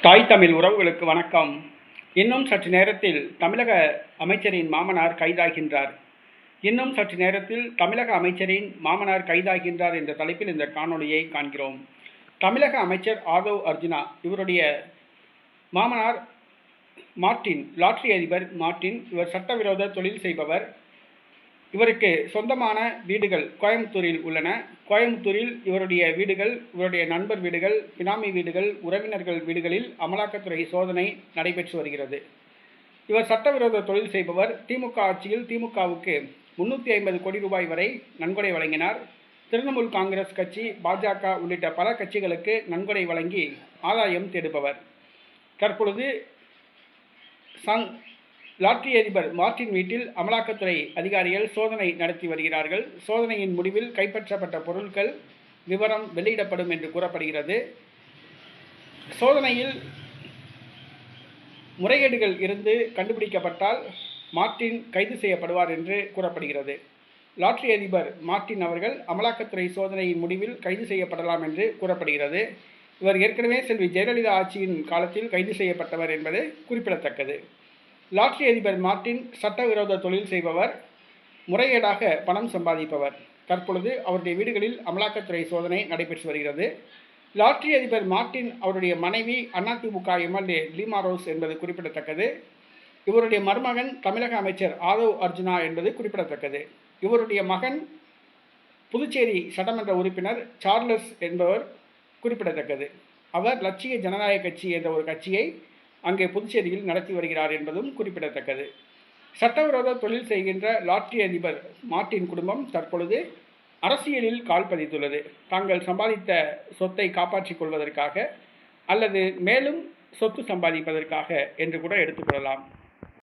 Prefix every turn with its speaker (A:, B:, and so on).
A: தாய் தமிழ் உறவுகளுக்கு வணக்கம். இன்னும் சற்று நேரத்தில் தமிழக அமைச்சரின் மாமனார் கைதாகின்றார். இன்னும் சற்று நேரத்தில் தமிழக அமைச்சரின் மாமனார் கைதாகின்றார் என்ற தலைப்பில் இந்த காணொளியை காண்கிறோம். தமிழக அமைச்சர் ஆதவ் அர்ஜுனா, இவருடைய மாமனார் மார்ட்டின், லாட்டரி அதிபர் மார்ட்டின். இவர் சட்டவிரோத தொழில் செய்பவர். இவருக்கு சொந்தமான வீடுகள் கோயம்புத்தூரில் உள்ளன. கோயம்புத்தூரில் இவருடைய வீடுகள், இவருடைய நண்பர் வீடுகள், பினாமி வீடுகள், உறவினர்கள் வீடுகளில் அமலாக்கத்துறை சோதனை நடைபெற்று வருகிறது. இவர் சட்டவிரோத தொழில் செய்பவர். திமுக ஆட்சியில் திமுகவுக்கு 350 கோடி ரூபாய் வரை நன்கொடை வழங்கினார். திரிணாமுல் காங்கிரஸ் கட்சி, பாஜக உள்ளிட்ட பல கட்சிகளுக்கு நன்கொடை வழங்கி ஆதாயம் தேடுபவர். தற்பொழுது லாட்டரி அதிபர் மார்ட்டின் வீட்டில் அமலாக்கத்துறை அதிகாரிகள் சோதனை நடத்தி வருகிறார்கள். சோதனையின் முடிவில் கைப்பற்றப்பட்ட பொருட்கள் விவரம் வெளியிடப்படும் என்று கூறப்படுகிறது. சோதனையில் முறைகேடுகள் இருந்து கண்டுபிடிக்கப்பட்டால் மார்ட்டின் கைது செய்யப்படுவார் என்று கூறப்படுகிறது. லாட்டரி அதிபர் மார்ட்டின் அவர்கள் அமலாக்கத்துறை சோதனையின் முடிவில் கைது செய்யப்படலாம் என்று கூறப்படுகிறது. இவர் ஏற்கனவே செல்வி ஜெயலலிதா ஆட்சியின் காலத்தில் கைது செய்யப்பட்டவர் என்பது குறிப்பிடத்தக்கது. லாட்டரி அதிபர் மார்ட்டின் சட்டவிரோத தொழில் செய்பவர், முறைகேடாக பணம் சம்பாதிப்பவர். தற்பொழுது அவருடைய வீடுகளில் அமலாக்கத்துறை சோதனை நடைபெற்று வருகிறது. லாட்டரி அதிபர் மார்ட்டின் அவருடைய மனைவி அதிமுக எம்எல்ஏ லீமா ரோஸ் என்பது குறிப்பிடத்தக்கது. இவருடைய மருமகன் தமிழக அமைச்சர் ஆதவ் அர்ஜுனா என்பது குறிப்பிடத்தக்கது. இவருடைய மகன் புதுச்சேரி சட்டமன்ற உறுப்பினர் சார்லஸ் என்பவர் குறிப்பிடத்தக்கது. அவர் லட்சிய ஜனநாயக கட்சி என்ற ஒரு கட்சியை அங்கே புதுச்சேரியில் நடத்தி வருகிறார் என்பதும் குறிப்பிடத்தக்கது. சட்டவிரோத தொழில் செய்கின்ற லாட்டரி அதிபர் மார்ட்டின் குடும்பம் தற்பொழுது அரசியலில் கால் பதித்துள்ளது. தாங்கள் சம்பாதித்த சொத்தை காப்பாற்றிக் கொள்வதற்காக அல்லது மேலும் சொத்து சம்பாதிப்பதற்காக என்று கூட எடுத்துக்கொள்ளலாம்.